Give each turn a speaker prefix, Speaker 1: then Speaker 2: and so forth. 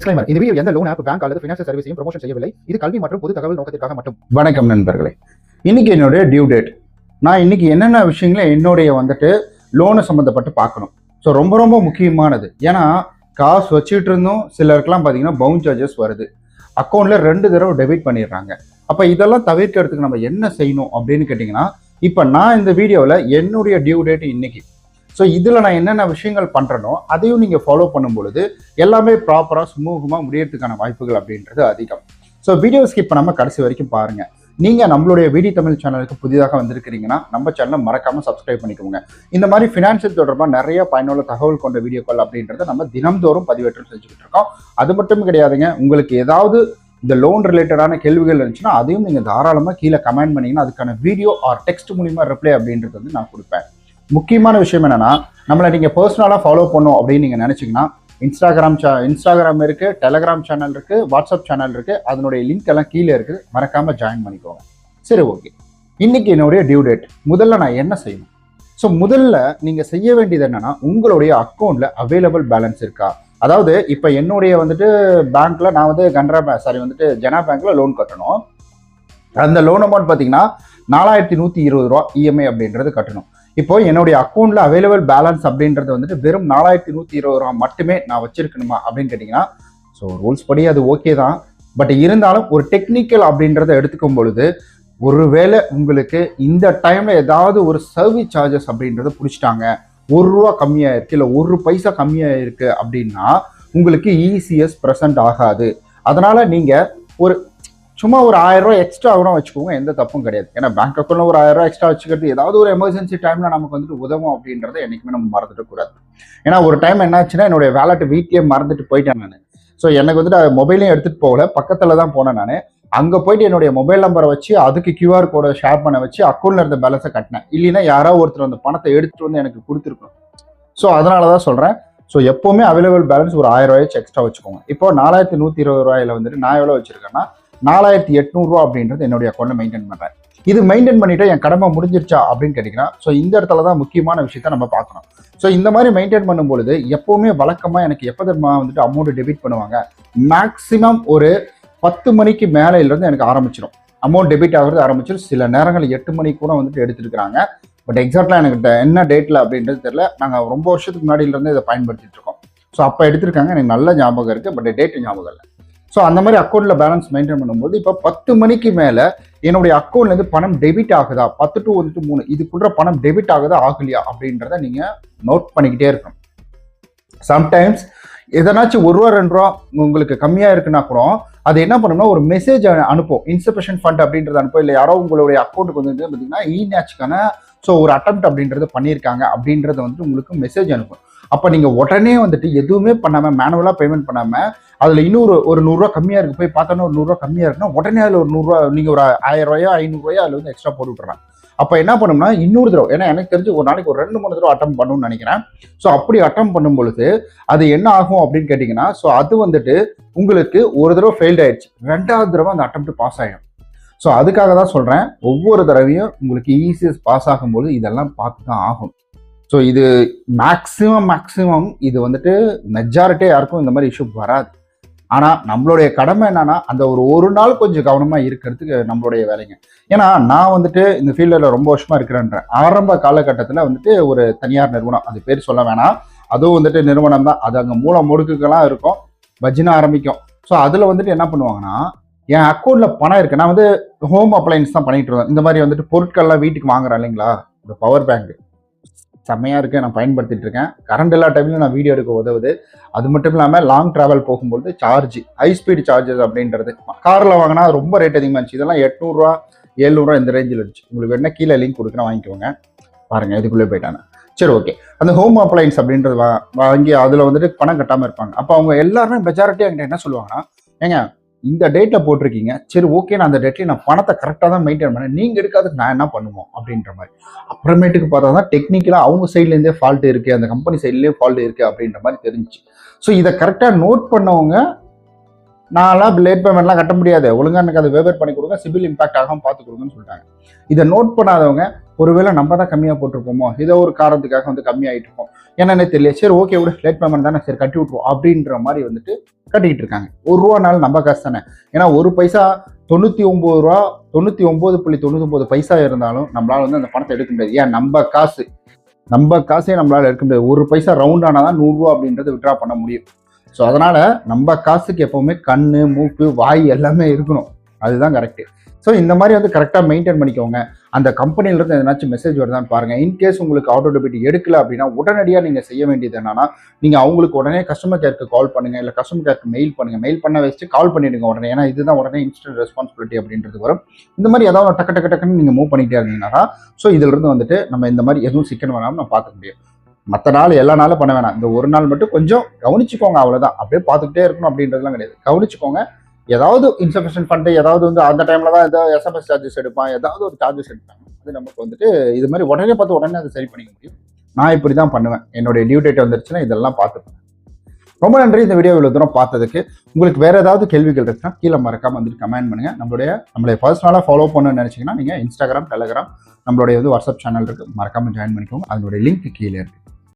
Speaker 1: Disclaimer. இந்த video எந்த loan app, bank அல்லது ஃபினான்ஷியல் சர்வீஸையும் ப்ரமோஷன் செய்யவில்லை. இது கல்வி மற்றும் பொது தகவல் நோக்கத்திற்காக மட்டும்.
Speaker 2: வணக்கம் நண்பர்களே. இன்னைக்கு என்னுடைய டியூ டேட். நான் இன்னைக்கு என்னென்ன விஷயங்களை என்னுடைய லோனு சம்மந்தப்பட்டு பார்க்கணும். ஸோ ரொம்ப ரொம்ப முக்கியமானது. ஏன்னா காசு வச்சுட்டு இருந்தோம், சிலருக்குலாம் பார்த்தீங்கன்னா பவுன் சார்ஜஸ் வருது, அக்கௌண்ட்டில் 2 தடவை டெபிட் பண்ணிடுறாங்க. அப்போ இதெல்லாம் தவிர்க்கிறதுக்கு நம்ம என்ன செய்யணும் அப்படின்னு கேட்டிங்கன்னா, இப்போ நான் இந்த வீடியோவில் என்னுடைய டியூ டேட் இன்னைக்கு. ஸோ இதில் நான் என்னென்ன விஷயங்கள் பண்ணுறனோ அதையும் நீங்கள் ஃபாலோ பண்ணும் பொழுது எல்லாமே ப்ராப்பராக சுமூகமாக முடியறதுக்கான வாய்ப்புகள் அப்படின்றது அதிகம். ஸோ வீடியோ ஸ்கிப் பண்ணாமல் கடைசி வரைக்கும் பாருங்கள். நீங்கள் நம்மளுடைய வீடி தமிழ் சேனலுக்கு புதிதாக வந்திருக்கிறீங்கன்னா நம்ம சேனலை மறக்காமல் சப்ஸ்கிரைப் பண்ணிக்கோங்க. இந்த மாதிரி ஃபினான்ஷியல் தொடர்பாக நிறைய பயனுள்ள தகவல் கொண்ட வீடியோக்கள் அப்படின்றத நம்ம தினம்தோறும் பதிவேற்றம் செஞ்சுக்கிட்டு இருக்கோம். அது மட்டும் கிடையாதுங்க, உங்களுக்கு ஏதாவது இந்த லோன் ரிலேட்டடான கேள்விகள் இருந்துச்சுன்னா அதையும் நீங்கள் தாராளமாக கீழே கமெண்ட் பண்ணிங்கன்னா அதுக்கான வீடியோ ஆர் டெக்ஸ்ட் மூலிமா ரிப்ளை அப்படின்றது நான் கொடுப்பேன். முக்கியமான விஷயம் என்னன்னா, நம்மளை நீங்கள் பர்சனலாக ஃபாலோ பண்ணும் அப்படின்னு நீங்கள் நினச்சிங்கன்னா இன்ஸ்டாகிராம் இருக்குது, டெலகிராம் சேனல் இருக்குது, வாட்ஸ்அப் சேனல் இருக்குது. அதனுடைய லிங்க் எல்லாம் கீழே இருக்குது, மறக்காமல் ஜாயின் பண்ணிக்கோங்க. சரி, ஓகே. இன்னைக்கு என்னுடைய டியூ டேட். முதல்ல நான் என்ன செய்யணும்? ஸோ முதல்ல நீங்கள் செய்ய வேண்டியது என்னன்னா, உங்களுடைய அக்கௌண்ட்டில் அவைலபிள் பேலன்ஸ் இருக்கா? அதாவது இப்போ என்னுடைய பேங்க்கில் நான் ஜனா பேங்க்கில் லோன் கட்டணும். அந்த லோன் அமௌண்ட் பார்த்தீங்கன்னா 4120 ரூபா இஎம்ஐ அப்படின்றது கட்டணும். இப்போ என்னுடைய அக்கௌண்ட்ல அவைலபிள் பேலன்ஸ் அப்படின்றது வெறும் 4120 ரூபா மட்டுமே நான் வச்சிருக்கணுமா அப்படின்னு கேட்டிங்கன்னா, ஸோ ரூல்ஸ் படி அது ஓகே தான். பட் இருந்தாலும் ஒரு டெக்னிக்கல் அப்படின்றத எடுத்துக்கும் பொழுது, ஒருவேளை உங்களுக்கு இந்த டைம்ல ஏதாவது ஒரு சர்வீஸ் சார்ஜஸ் அப்படின்றத பிடிச்சிட்டாங்க, 1 ரூபா கம்மியாக இருக்கு இல்லை 1 பைசா கம்மியாக இருக்கு அப்படின்னா உங்களுக்கு இசிஎஸ் ப்ரெசென்ட் ஆகாது. அதனால நீங்க சும்மா ஒரு 1000 ரூபா எக்ஸ்ட்ரா கூட வச்சுக்கோங்க, எந்த தப்பும் கிடையாது. ஏன்னா பேங்க் அக்கௌண்ட்ல ஒரு 1000 ரூபா எக்ஸ்ட்ரா வச்சுக்கிறது ஏதாவது ஒரு எமர்ஜென்சி டைம்ல நமக்கு உதவும் அப்படின்றத என்னைக்குமே நம்ம மறந்துட்டு கூடாது. ஏன்னா ஒரு டைம் என்னாச்சுன்னா, என்னுடைய வேலட் வீட்லயே மறந்துட்டு போயிட்டேன் நான். ஸோ எனக்கு மொபைலையும் எடுத்துட்டு போகல, பக்கத்துல தான் போனேன் நான். அங்க போயிட்டு என்னுடைய மொபைல் நம்பரை வச்சு அதுக்கு QR கோடை ஷேர் பண்ண வச்சு அக்கௌண்ட்ல இருந்த பேலன்ஸை கட்டினேன். இல்லைன்னா யாரோ ஒருத்தர் அந்த பணத்தை எடுத்துட்டு எனக்கு கொடுத்துருக்கணும். ஸோ அதனாலதான் சொல்றேன். ஸோ எப்பவுமே அவைலபிள் பேலன்ஸ் ஒரு 1000 ரூபாய் எக்ஸ்ட்ரா வச்சுக்கோங்க. இப்போ 4120 ரூபாயில நான் எவ்வளவு வச்சிருக்கேன்னா 4800 ரூபா அப்படின்றது என்னுடைய அக்கௌண்ட்ல மெயின்டைன் பண்றேன். இது மெயின்டைன் பண்ணிட்டு என் கடமை முடிஞ்சிருச்சா அப்படின்னு கேட்டீங்கன்னா, ஸோ இந்த இடத்துல தான் முக்கியமான விஷயத்த நம்ம பார்க்கணும். ஸோ இந்த மாதிரி மெயின்டைன் பண்ணும்பொழுது எப்பவுமே வழக்கமா எனக்கு எப்போ தெரியுமா அமௌண்ட் டெபிட் பண்ணுவாங்க, மேக்சிமம் ஒரு 10 மணிக்கு மேலேருந்து எனக்கு ஆரம்பிச்சிடும், அமௌண்ட் டெபிட் ஆகிறது ஆரம்பிச்சிடும். சில நேரங்கள் 8 மணிக்கு கூட எடுத்துருக்காங்க. பட் எக்ஸாக்டா எனக்கு என்ன டேட்ல அப்படின்றது தெரியல. நாங்கள் ரொம்ப வருஷத்துக்கு முன்னாடியிலேருந்து இதை பயன்படுத்திட்டு இருக்கோம். ஸோ அப்போ எடுத்திருக்காங்க, எனக்கு நல்ல ஞாபகம் இருக்கு, பட் டேட் ஞாபகம் இல்லை. ஸோ அந்த மாதிரி அக்கௌண்ட்ல பேலன்ஸ் மெயின்டைன் பண்ணும்போது இப்போ 10 மணிக்கு மேலே என்னுடைய அக்கௌண்ட்லேருந்து பணம் டெபிட் ஆகுதா, 10 to 3 இதுக்குள்ள பணம் டெபிட் ஆகுதா ஆகலையா அப்படின்றத நீங்க நோட் பண்ணிக்கிட்டே இருக்கணும். சம்டைம்ஸ் எதனாச்சும் 1 ரூபா 2 ரூபா உங்களுக்கு கம்மியா இருக்குன்னா கூட அது என்ன பண்ணணும்னா ஒரு மெசேஜ் அனுப்பும், இன்சஃபிஷியன்ட் ஃபண்ட் அப்படின்றது அனுப்பும். இல்லை யாரோ உங்களுடைய அக்கௌண்ட்டுக்கு பார்த்தீங்கன்னா இ-நேச்சுக்கான ஸோ ஒரு அட்டெம்ப்ட் அப்படின்றது பண்ணியிருக்காங்க அப்படின்றத உங்களுக்கு மெசேஜ் அனுப்பும். அப்போ நீங்கள் உடனே எதுவுமே பண்ணாமல் மேனுவலாக பேமெண்ட் பண்ணாமல் அதில் இன்னொரு ஒரு 100 ரூபா கம்மியாக இருக்குது, போய் பார்த்தோன்னா ஒரு 100 ரூபா கம்மியாக இருக்குன்னா உடனே அதில் ஒரு 100 ரூபா நீங்கள் ஒரு 1000 ரூபாயோ 500 ரூபாயோ அதில் எக்ஸ்ட்ரா போட்டு விட்டுறாங்க. அப்போ என்ன பண்ணணும்னா இன்னொரு தடவை, ஏன்னா எனக்கு தெரிஞ்சு ஒரு நாளைக்கு ஒரு 2-3 தடவை அட்டம் பண்ணணும்னு நினைக்கிறேன். ஸோ அப்படி அட்டம் பண்ணும் பொழுது அது என்ன ஆகும் அப்படின்னு கேட்டிங்கன்னா, ஸோ அது உங்களுக்கு ஒரு தடவை ஃபெயில்ட் ஆயிடுச்சு, 2வது தடவை அந்த அட்டம் பாஸ் ஆகிடும். ஸோ அதுக்காக தான் சொல்கிறேன், ஒவ்வொரு தடவையும் உங்களுக்கு இசிஎஸ் பாஸ் ஆகும்போது இதெல்லாம் பார்த்து தான் ஆகும். ஸோ இது மேக்ஸிமம் இது மெஜாரிட்டி யாருக்கும் இந்த மாதிரி இஷ்யூ வராது. ஆனால் நம்மளுடைய கடமை என்னன்னா அந்த ஒரு நாள் கொஞ்சம் கவனமாக இருக்கிறதுக்கு நம்மளுடைய வேலைங்க. ஏன்னா நான் இந்த ஃபீல்டில் ரொம்ப வருஷமா இருக்கிறேன்றேன். ஆரம்ப காலகட்டத்தில் ஒரு தனியார் நிறுவனம், அது பேர் சொல்ல வேணாம், அதுவும் நிறுவனம் தான். அது அங்கே மூல முடுக்குகள்லாம் இருக்கும், பஜ்ஜினா ஆரம்பிக்கும். ஸோ அதில் என்ன பண்ணுவாங்கன்னா, என் அக்கௌண்ட்ல பணம் இருக்கு, நான் ஹோம் அப்ளையன்ஸ் தான் பண்ணிட்டு இருந்தேன். இந்த மாதிரி பொருட்கள்லாம் வீட்டுக்கு வாங்குறேன் இல்லைங்களா, இந்த பவர் பேங்க் செம்மையா இருக்கு, நான் பயன்படுத்திட்டு இருக்கேன். கரண்ட் எல்லா டைம்லையும் நான் வீடியோ எடுக்க உதவுது. அது மட்டும் இல்லாமல் லாங் டிராவல் போகும்போது சார்ஜ், ஹை ஸ்பீட் சார்ஜஸ் அப்படின்றது காரில் வாங்கினா ரொம்ப ரேட் அதிகமாக இருந்துச்சு. இதெல்லாம் 800 ரூபா 700 ரூபா இந்த ரேஞ்சில் இருந்துச்சு. உங்களுக்கு என்ன கீழே லிங்க் கொடுக்குறேன், வாங்கிக்கோங்க. பாருங்க, இதுக்குள்ளே போயிட்டாங்க. சரி, ஓகே. அந்த ஹோம் அப்ளையன்ஸ் அப்படின்றது வாங்கி அதில் பணம் கட்டாமல் இருப்பாங்க. அப்போ அவங்க எல்லாருமே மெஜாரிட்டி என்கிட்ட என்ன சொல்லுவாங்கன்னா, ஏங்க இந்த டேட்ல போட்டிருக்கீங்க, சரி ஓகே, நான் அந்த டேட்ல நான் பணத்தை கரெக்டாக தான் மெயின்டைன் பண்ணேன், நீங்க எடுக்காதுக்கு நான் என்ன பண்ணுவோம் அப்படின்ற மாதிரி. அப்புறமேட்டுக்கு பார்த்தா தான் டெக்னிக்கலாக அவங்க சைட்லேருந்தே ஃபால்ட் இருக்கு, அந்த கம்பெனி சைட்லேயே ஃபால்ட் இருக்கு அப்படின்ற மாதிரி தெரிஞ்சிச்சு. ஸோ இதை கரெக்டாக நோட் பண்ணவங்க நான்லாம் லேட் பேமெண்ட்லாம் கட்ட முடியாது, ஒழுங்காக எனக்கு அதை வேவர் பண்ணி கொடுங்க, சிபில் இம்பாக்ட் ஆகாமல் பார்த்து கொடுங்கன்னு சொல்லிட்டாங்க. இதை நோட் பண்ணாதவங்க ஒருவேளை நம்ம தான் கம்மியாக போட்டிருப்போமோ, ஏதோ ஒரு காரணத்துக்காக வந்து கம்மியாகிட்டு இருக்கோம், என்னன்னே தெரியல, சரி ஓகே விட லேட் பேமெண்ட் தானே, சரி கட்டி விட்ருவோம் அப்படின்ற மாதிரி வந்துட்டு கட்டிக்கிட்டு இருக்காங்க. ₹1 நம்ம காசு தானே. ஏன்னா ஒரு பைசா 99 ரூபா 99.99 இருந்தாலும் நம்மளால வந்து அந்த பணத்தை எடுக்க முடியாது. ஏன் நம்ம காசே நம்மளால எடுக்க முடியாது. ஒரு பைசா ரவுண்ட் ஆனால் தான் ₹100 அப்படின்றத விட்ரா பண்ண முடியும். ஸோ அதனால நம்ம காசுக்கு எப்பவுமே கண்ணு, மூக்கு, வாய் எல்லாமே இருக்கணும். அதுதான் கரெக்டு. ஸோ இந்த மாதிரி வந்து கரெக்டாக மெயின்டைன் பண்ணிக்கோங்க. அந்த கம்பெனிலேருந்து எதனாச்சும் மெசேஜ் வருதான்னு பாருங்கள். இன்கேஸ் உங்களுக்கு ஆட்டோ டெபிட் எடுக்கல அப்படின்னா உடனடியாக நீங்கள் செய்ய வேண்டியது என்னன்னா, நீங்கள் அவங்களுக்கு உடனே கஸ்டமர் கேருக்கு கால் பண்ணுங்கள், இல்லை கஸ்டமர் கேருக்கு மெயில் பண்ணுங்கள். மெயில் பண்ண வச்சுட்டு கால் பண்ணிடுங்க உடனே. ஏன்னா இதுதான் உடனே இன்ஸ்டன்ட் ரெஸ்பான்சிபிலிட்டி அப்படின்றது வரும். இந்த மாதிரி ஏதாவது டக்குன்னு நீங்கள் மூவ் பண்ணிகிட்டே இருந்தீங்கன்னா, ஸோ இதிலிருந்து வந்துட்டு நம்ம இந்த மாதிரி எதுவும் சிக்கன் வராமல் நம்ம பார்த்துக்க முடியும். மற்ற நாள் எல்லா நாளும் பண்ண வேணாம், இந்த ஒரு நாள் மட்டும் கொஞ்சம் கவனிச்சுக்கோங்க, அவ்வளோதான். அப்படியே பார்த்துக்கிட்டே இருக்கணும் அப்படின்றதுலாம் கிடையாது, கவனிச்சுக்கோங்க. ஏதாவது இன்சஃபிஷியன்ட் ஃபண்டு, ஏதாவது வந்து அந்த டைமில் தான் ஏதாவது எஸ்எம்எஸ் சார்ஜஸ் எடுப்பான், ஏதாவது ஒரு சார்ஜஸ் எடுப்பாங்க. அது நமக்கு வந்துட்டு இது மாதிரி உடனே பார்த்து உடனே அதை சரி பண்ணிக்க முடியும். நான் இப்படி தான் பண்ணுவேன். என்னுடைய டியூ டேட் வந்துருச்சுன்னா இதெல்லாம் பார்த்துப்பேன். ரொம்ப நன்றி இந்த வீடியோ இவ்வளோ தூரம் பார்த்ததுக்கு. உங்களுக்கு வேறு ஏதாவது கேள்விகள் இருக்குன்னா கீழே மறக்காம வந்துட்டு கமெண்ட் பண்ணுங்கள். நம்மளுடைய பர்சனலாக ஃபாலோ பண்ணணும்னு நினச்சிங்கன்னா நீங்கள் இன்ஸ்டாகிராம், டெலகிராம், நம்மளுடைய வந்து வாட்ஸ்அப் சேனல் இருக்குது, மறக்காமல் ஜாயின் பண்ணிக்கோங்க. அதனுடைய லிங்க் கீழே இருக்குது.